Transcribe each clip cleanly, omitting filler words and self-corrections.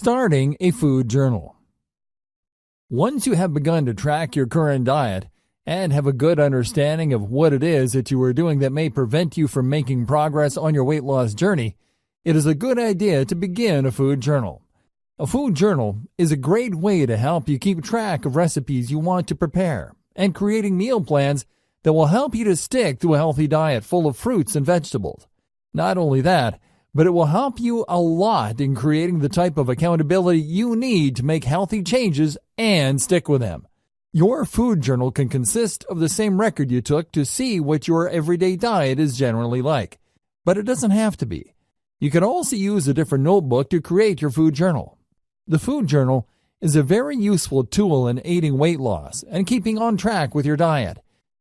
Starting a food journal. Once you have begun to track your current diet and have a good understanding of what it is that you are doing that may prevent you from making progress on your weight loss journey, it is a good idea to begin a food journal. A food journal is a great way to help you keep track of recipes you want to prepare and creating meal plans that will help you to stick to a healthy diet full of fruits and vegetables. Not only that, but it will help you a lot in creating the type of accountability you need to make healthy changes and stick with them. Your food journal can consist of the same record you took to see what your everyday diet is generally like, but it doesn't have to be. You can also use a different notebook to create your food journal. The food journal is a very useful tool in aiding weight loss and keeping on track with your diet.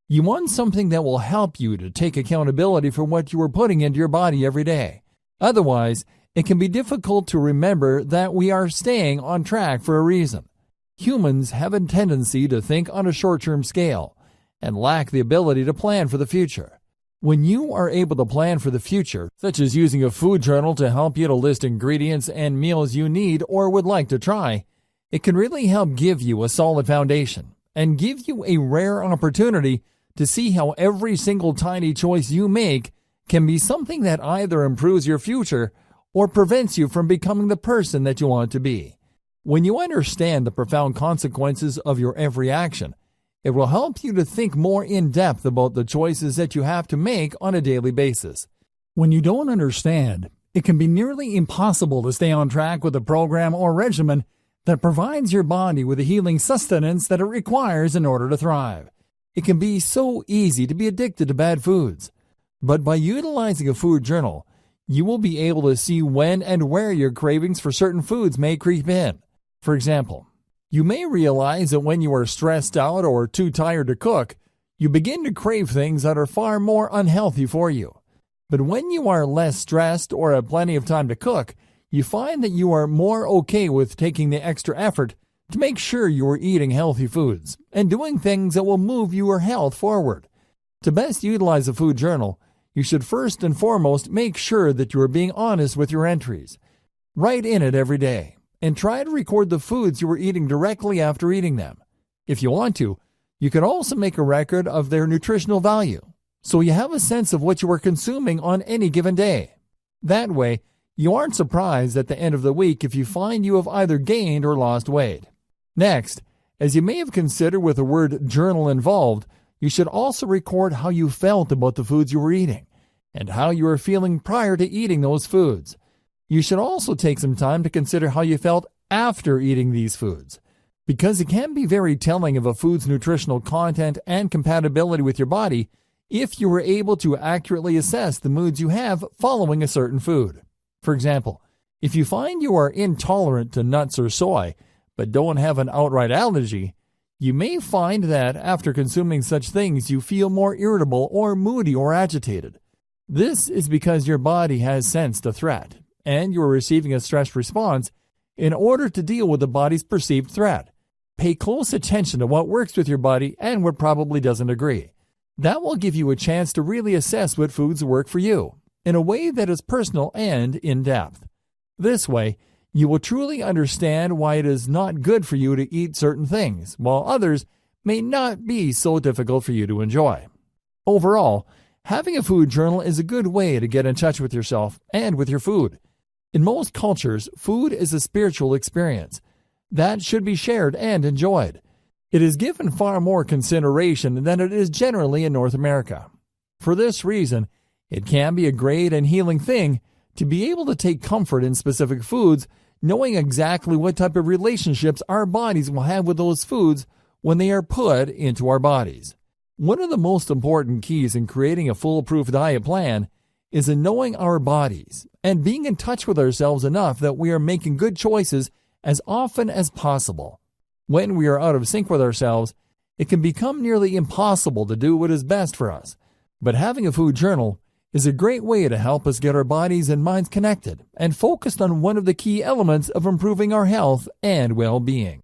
You want something that will help you to take accountability for what you are putting into your body every day. Otherwise, it can be difficult to remember that we are staying on track for a reason. Humans have a tendency to think on a short-term scale and lack the ability to plan for the future. When you are able to plan for the future, such as using a food journal to help you to list ingredients and meals you need or would like to try, it can really help give you a solid foundation and give you a rare opportunity to see how every single tiny choice you make can be something that either improves your future or prevents you from becoming the person that you want to be. When you understand the profound consequences of your every action, it will help you to think more in depth about the choices that you have to make on a daily basis. When you don't understand, it can be nearly impossible to stay on track with a program or regimen that provides your body with the healing sustenance that it requires in order to thrive. It can be so easy to be addicted to bad foods. But by utilizing a food journal, you will be able to see when and where your cravings for certain foods may creep in. For example, you may realize that when you are stressed out or too tired to cook, you begin to crave things that are far more unhealthy for you. But when you are less stressed or have plenty of time to cook, you find that you are more okay with taking the extra effort to make sure you are eating healthy foods and doing things that will move your health forward. To best utilize a food journal, you should first and foremost make sure that you are being honest with your entries. Write in it every day and try to record the foods you are eating directly after eating them. If you want to, you can also make a record of their nutritional value, so you have a sense of what you are consuming on any given day. That way, you aren't surprised at the end of the week if you find you have either gained or lost weight. Next, as you may have considered with the word journal involved, you should also record how you felt about the foods you were eating and how you were feeling prior to eating those foods. You should also take some time to consider how you felt after eating these foods, because it can be very telling of a food's nutritional content and compatibility with your body if you were able to accurately assess the moods you have following a certain food. For example, if you find you are intolerant to nuts or soy, but don't have an outright allergy, you may find that after consuming such things you feel more irritable or moody or agitated. This is because your body has sensed a threat, and you are receiving a stress response in order to deal with the body's perceived threat. Pay close attention to what works with your body and what probably doesn't agree. That will give you a chance to really assess what foods work for you in a way that is personal and in-depth. This way, you will truly understand why it is not good for you to eat certain things, while others may not be so difficult for you to enjoy. Overall, having a food journal is a good way to get in touch with yourself and with your food. In most cultures, food is a spiritual experience that should be shared and enjoyed. It is given far more consideration than it is generally in North America. For this reason, it can be a great and healing thing to be able to take comfort in specific foods, knowing exactly what type of relationships our bodies will have with those foods when they are put into our bodies. One of the most important keys in creating a foolproof diet plan is in knowing our bodies and being in touch with ourselves enough that we are making good choices as often as possible. When we are out of sync with ourselves, it can become nearly impossible to do what is best for us. But having a food journal is a great way to help us get our bodies and minds connected and focused on one of the key elements of improving our health and well-being.